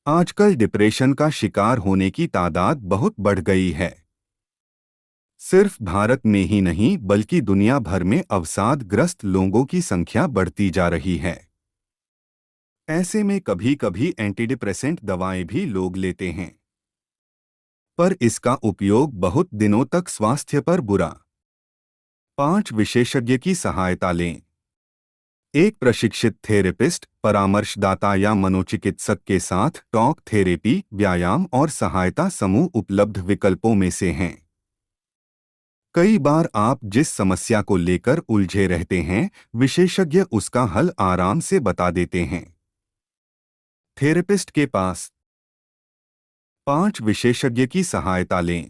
आजकल डिप्रेशन का शिकार होने की तादाद बहुत बढ़ गई है। सिर्फ भारत में ही नहीं बल्कि दुनिया भर में अवसादग्रस्त लोगों की संख्या बढ़ती जा रही है। ऐसे में कभी कभी एंटीडिप्रेसेंट दवाएं भी लोग लेते हैं, पर इसका उपयोग बहुत दिनों तक स्वास्थ्य पर बुरा। 5 विशेषज्ञ की सहायता लें। एक प्रशिक्षित थेरेपिस्ट, परामर्शदाता या मनोचिकित्सक के साथ टॉक थेरेपी, व्यायाम और सहायता समूह उपलब्ध विकल्पों में से हैं। कई बार आप जिस समस्या को लेकर उलझे रहते हैं, विशेषज्ञ उसका हल आराम से बता देते हैं। थेरेपिस्ट के पास 5 विशेषज्ञ की सहायता लें।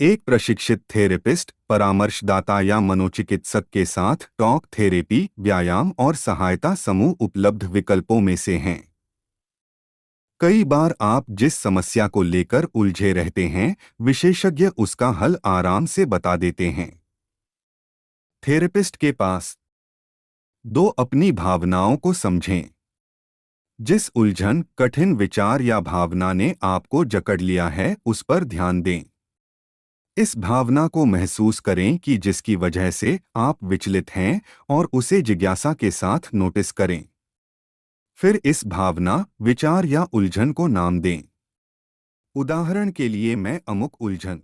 एक प्रशिक्षित थेरेपिस्ट, परामर्शदाता या मनोचिकित्सक के साथ टॉक थेरेपी, व्यायाम और सहायता समूह उपलब्ध विकल्पों में से हैं। कई बार आप जिस समस्या को लेकर उलझे रहते हैं, विशेषज्ञ उसका हल आराम से बता देते हैं। थेरेपिस्ट के पास 2 अपनी भावनाओं को समझें। जिस उलझन, कठिन विचार या भावना ने आपको जकड़ लिया है, उस पर ध्यान दें। इस भावना को महसूस करें कि जिसकी वजह से आप विचलित हैं, और उसे जिज्ञासा के साथ नोटिस करें। फिर इस भावना, विचार या उलझन को नाम दें। उदाहरण के लिए, मैं अमुक उलझन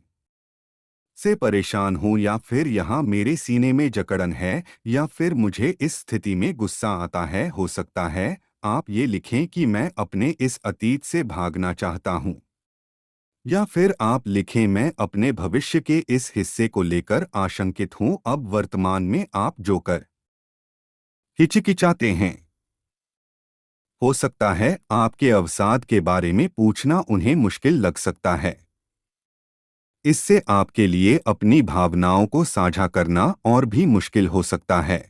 से परेशान हूं, या फिर यहाँ मेरे सीने में जकड़न है, या फिर मुझे इस स्थिति में गुस्सा आता है। हो सकता है आप ये लिखें कि मैं अपने इस अतीत से भागना चाहता हूं, या फिर आप लिखें मैं अपने भविष्य के इस हिस्से को लेकर आशंकित हूं। अब वर्तमान में आप जो कर हिचकिचाते हैं, हो सकता है आपके अवसाद के बारे में पूछना उन्हें मुश्किल लग सकता है। इससे आपके लिए अपनी भावनाओं को साझा करना और भी मुश्किल हो सकता है।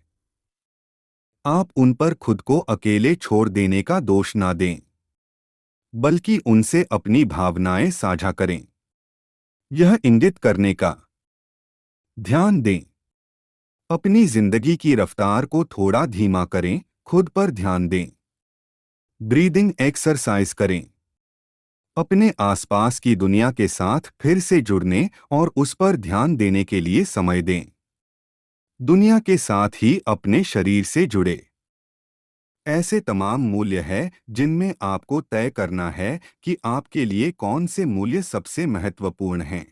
आप उन पर खुद को अकेले छोड़ देने का दोष ना दें, बल्कि उनसे अपनी भावनाएं साझा करें। यह इंगित करने का ध्यान दें। अपनी जिंदगी की रफ्तार को थोड़ा धीमा करें, खुद पर ध्यान दें। ब्रीदिंग एक्सरसाइज करें। अपने आसपास की दुनिया के साथ फिर से जुड़ने और उस पर ध्यान देने के लिए समय दें। दुनिया के साथ ही अपने शरीर से जुड़े। ऐसे तमाम मूल्य हैं जिनमें आपको तय करना है कि आपके लिए कौन से मूल्य सबसे महत्वपूर्ण हैं।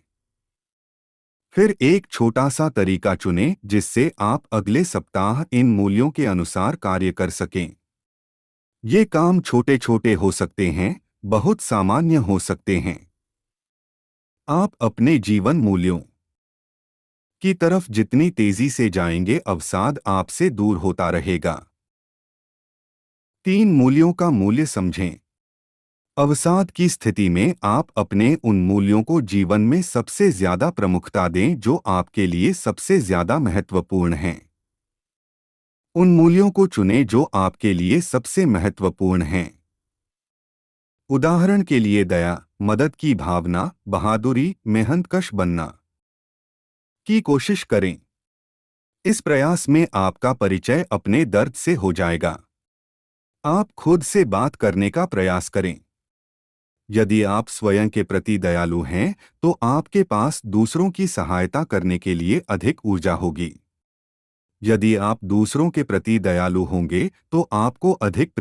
फिर एक छोटा सा तरीका चुनें जिससे आप अगले सप्ताह इन मूल्यों के अनुसार कार्य कर सकें। ये काम छोटे छोटे हो सकते हैं, बहुत सामान्य हो सकते हैं। आप अपने जीवन मूल्यों की तरफ जितनी तेजी से जाएंगे, अवसाद आपसे दूर होता रहेगा। 3 मूल्यों का मूल्य समझें। अवसाद की स्थिति में आप अपने उन मूल्यों को जीवन में सबसे ज्यादा प्रमुखता दें जो आपके लिए सबसे ज्यादा महत्वपूर्ण हैं। उन मूल्यों को चुनें जो आपके लिए सबसे महत्वपूर्ण हैं। उदाहरण के लिए, दया, मदद की भावना, बहादुरी, मेहनतकश बनना की कोशिश करें। इस प्रयास में आपका परिचय अपने दर्द से हो जाएगा। आप खुद से बात करने का प्रयास करें। यदि आप स्वयं के प्रति दयालु हैं, तो आपके पास दूसरों की सहायता करने के लिए अधिक ऊर्जा होगी। यदि आप दूसरों के प्रति दयालु होंगे, तो आपको अधिक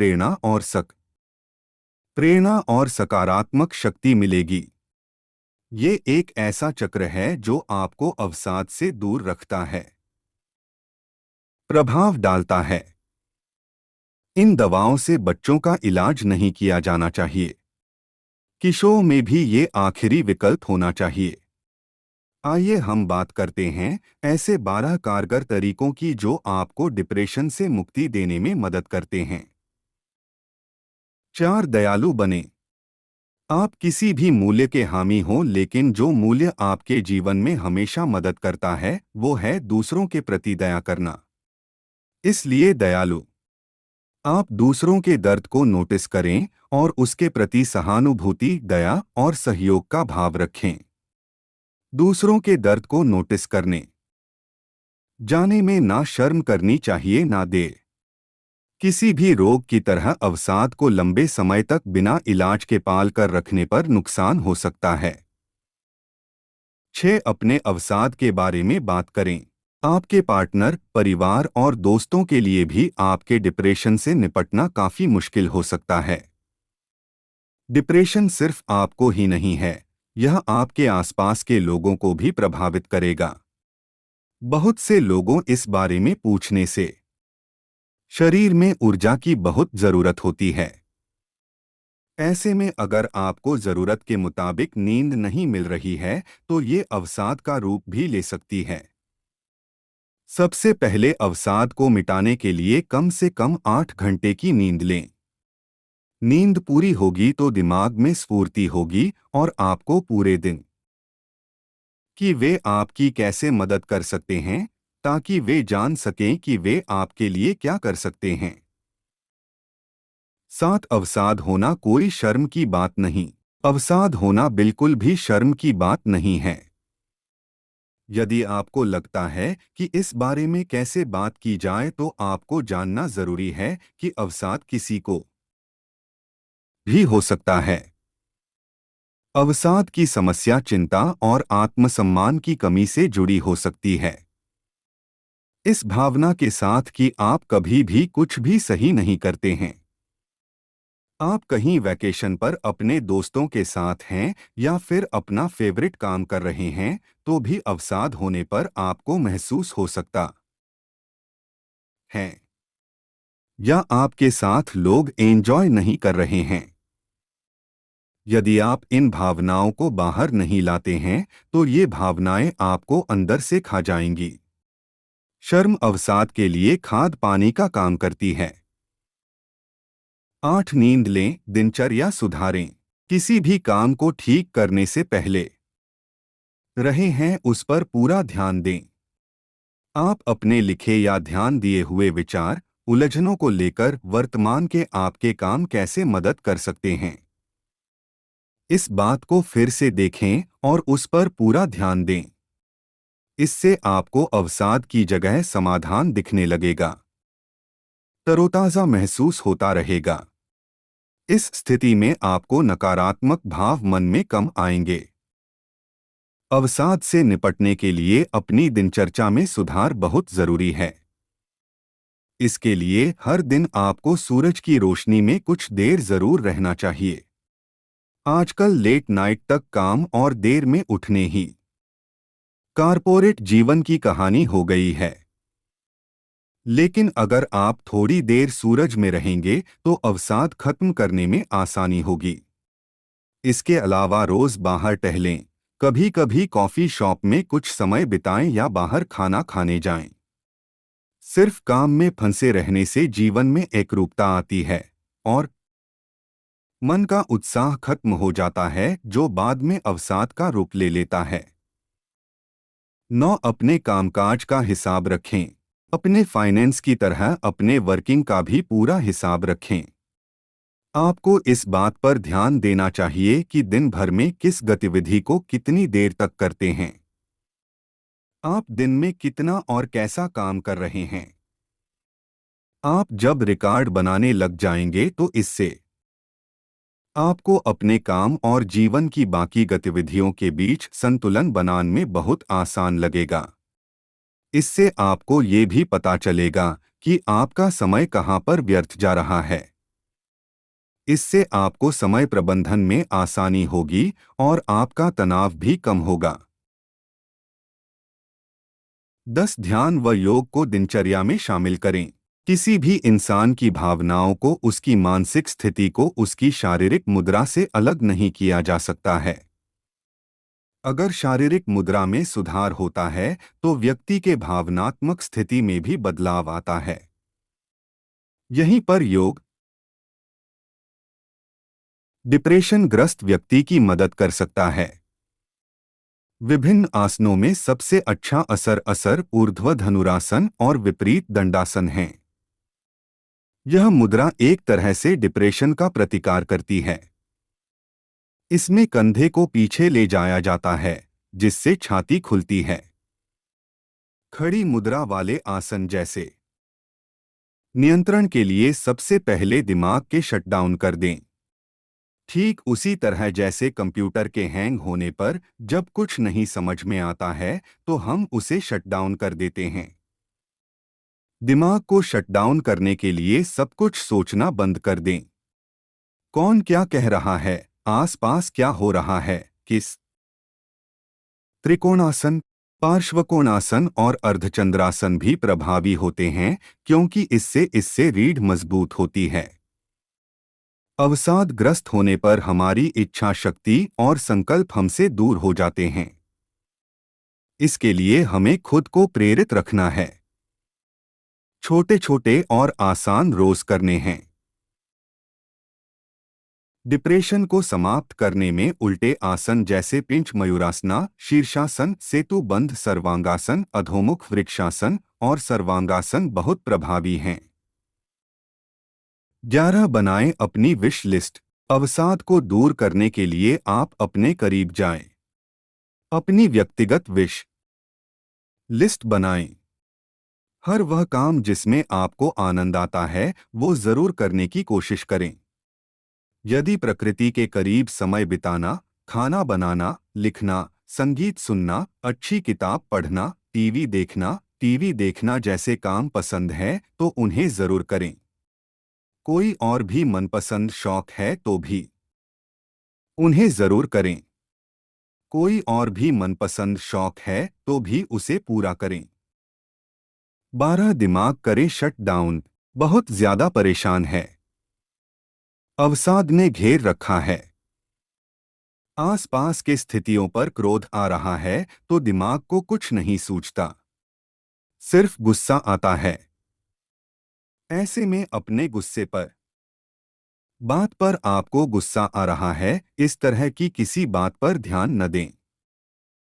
प्रेरणा और सकारात्मक शक्ति मिलेगी। ये एक ऐसा चक्र है जो आपको अवसाद से दूर रखता है, प्रभाव डालता है। इन दवाओं से बच्चों का इलाज नहीं किया जाना चाहिए। किशोरों में भी ये आखिरी विकल्प होना चाहिए। आइए हम बात करते हैं ऐसे 12 कारगर तरीकों की जो आपको डिप्रेशन से मुक्ति देने में मदद करते हैं। 4 दयालु बने। आप किसी भी मूल्य के हामी हों, लेकिन जो मूल्य आपके जीवन में हमेशा मदद करता है, वो है दूसरों के प्रति दया करना। इसलिए दयालु आप दूसरों के दर्द को नोटिस करें और उसके प्रति सहानुभूति, दया और सहयोग का भाव रखें। दूसरों के दर्द को नोटिस करने जाने में ना शर्म करनी चाहिए, ना देर। किसी भी रोग की तरह अवसाद को लंबे समय तक बिना इलाज के पाल कर रखने पर नुकसान हो सकता है। 6. अपने अवसाद के बारे में बात करें। आपके पार्टनर, परिवार और दोस्तों के लिए भी आपके डिप्रेशन से निपटना काफी मुश्किल हो सकता है। डिप्रेशन सिर्फ आपको ही नहीं है, यह आपके आसपास के लोगों को भी प्रभावित करेगा। बहुत से लोगों इस बारे में पूछने से शरीर में ऊर्जा की बहुत जरूरत होती है। ऐसे में अगर आपको जरूरत के मुताबिक नींद नहीं मिल रही है तो ये अवसाद का रूप भी ले सकती है। सबसे पहले अवसाद को मिटाने के लिए कम से कम 8 घंटे की नींद लें। नींद पूरी होगी तो दिमाग में स्फूर्ति होगी और आपको पूरे दिन कि वे आपकी कैसे मदद कर सकते हैं, ताकि वे जान सकें कि वे आपके लिए क्या कर सकते हैं। 7. अवसाद होना कोई शर्म की बात नहीं। अवसाद होना बिल्कुल भी शर्म की बात नहीं है। यदि आपको लगता है कि इस बारे में कैसे बात की जाए तो आपको जानना जरूरी है कि अवसाद किसी को भी हो सकता है। अवसाद की समस्या चिंता और आत्मसम्मान की कमी से जुड़ी हो सकती है। इस भावना के साथ कि आप कभी भी कुछ भी सही नहीं करते हैं। आप कहीं वैकेशन पर अपने दोस्तों के साथ हैं या फिर अपना फेवरेट काम कर रहे हैं, तो भी अवसाद होने पर आपको महसूस हो सकता है। या आपके साथ लोग एंजॉय नहीं कर रहे हैं। यदि आप इन भावनाओं को बाहर नहीं लाते हैं तो ये भावनाएं आपको अंदर से खा जाएंगी। शर्म अवसाद के लिए खाद पानी का काम करती है। 8. नींद लें, दिनचर्या सुधारें। किसी भी काम को ठीक करने से पहले रहे हैं उस पर पूरा ध्यान दें। आप अपने लिखे या ध्यान दिए हुए विचार, उलझनों को लेकर वर्तमान के आपके काम कैसे मदद कर सकते हैं। इस बात को फिर से देखें और उस पर पूरा ध्यान दें। इससे आपको अवसाद की जगह समाधान दिखने लगेगा। तरोताजा महसूस होता रहेगा। इस स्थिति में आपको नकारात्मक भाव मन में कम आएंगे। अवसाद से निपटने के लिए अपनी दिनचर्या में सुधार बहुत जरूरी है। इसके लिए हर दिन आपको सूरज की रोशनी में कुछ देर जरूर रहना चाहिए। आजकल लेट नाइट तक काम और देर में उठने ही कारपोरेट जीवन की कहानी हो गई है। लेकिन अगर आप थोड़ी देर सूरज में रहेंगे तो अवसाद खत्म करने में आसानी होगी। इसके अलावा रोज बाहर टहलें, कभी कभी कॉफी शॉप में कुछ समय बिताएं या बाहर खाना खाने जाएं। सिर्फ काम में फंसे रहने से जीवन में एकरूपता आती है और मन का उत्साह खत्म हो जाता है, जो बाद में अवसाद का रूप ले लेता है। 9. अपने कामकाज का हिसाब रखें। अपने फाइनेंस की तरह अपने वर्किंग का भी पूरा हिसाब रखें। आपको इस बात पर ध्यान देना चाहिए कि दिन भर में किस गतिविधि को कितनी देर तक करते हैं। आप दिन में कितना और कैसा काम कर रहे हैं। आप जब रिकॉर्ड बनाने लग जाएंगे तो इससे आपको अपने काम और जीवन की बाकी गतिविधियों के बीच संतुलन बनाने में बहुत आसान लगेगा। इससे आपको ये भी पता चलेगा कि आपका समय कहाँ पर व्यर्थ जा रहा है। इससे आपको समय प्रबंधन में आसानी होगी और आपका तनाव भी कम होगा। 10. ध्यान व योग को दिनचर्या में शामिल करें। किसी भी इंसान की भावनाओं को, उसकी मानसिक स्थिति को उसकी शारीरिक मुद्रा से अलग नहीं किया जा सकता है। अगर शारीरिक मुद्रा में सुधार होता है तो व्यक्ति के भावनात्मक स्थिति में भी बदलाव आता है। यहीं पर योग डिप्रेशन ग्रस्त व्यक्ति की मदद कर सकता है। विभिन्न आसनों में सबसे अच्छा असर ऊर्ध्व धनुरासन और विपरीत दंडासन है। यह मुद्रा एक तरह से डिप्रेशन का प्रतिकार करती है। इसमें कंधे को पीछे ले जाया जाता है, जिससे छाती खुलती है। खड़ी मुद्रा वाले आसन जैसे नियंत्रण के लिए सबसे पहले दिमाग के शटडाउन कर दें। ठीक उसी तरह जैसे कंप्यूटर के हैंग होने पर जब कुछ नहीं समझ में आता है तो हम उसे शटडाउन कर देते हैं। दिमाग को शटडाउन करने के लिए सब कुछ सोचना बंद कर दें। कौन क्या कह रहा है, आसपास क्या हो रहा है, किस त्रिकोणासन, पार्श्वकोणासन और अर्धचंद्रासन भी प्रभावी होते हैं क्योंकि इससे रीढ़ मजबूत होती है। अवसादग्रस्त होने पर हमारी इच्छा शक्ति और संकल्प हमसे दूर हो जाते हैं। इसके लिए हमें खुद को प्रेरित रखना है। छोटे छोटे और आसान रोज करने हैं। डिप्रेशन को समाप्त करने में उल्टे आसन जैसे पिंच मयूरासना, शीर्षासन, सेतु बंध सर्वांगासन, अधोमुख वृक्षासन और सर्वांगासन बहुत प्रभावी हैं। 11 बनाएं अपनी विश लिस्ट। अवसाद को दूर करने के लिए आप अपने करीब जाएं। अपनी व्यक्तिगत विश लिस्ट बनाएं। हर वह काम जिसमें आपको आनंद आता है वो जरूर करने की कोशिश करें। यदि प्रकृति के करीब समय बिताना, खाना बनाना, लिखना, संगीत सुनना, अच्छी किताब पढ़ना, टीवी देखना जैसे काम पसंद है तो उन्हें जरूर करें। कोई और भी मनपसंद शौक है तो भी उन्हें जरूर करें। कोई और भी मनपसंद शौक है तो भी उसे पूरा करें। 12 दिमाग करें शट डाउन। बहुत ज्यादा परेशान है। अवसाद ने घेर रखा है। आसपास के स्थितियों पर क्रोध आ रहा है तो दिमाग को कुछ नहीं सूझता, सिर्फ गुस्सा आता है। ऐसे में अपने गुस्से पर बात पर आपको गुस्सा आ रहा है इस तरह की किसी बात पर ध्यान न दें।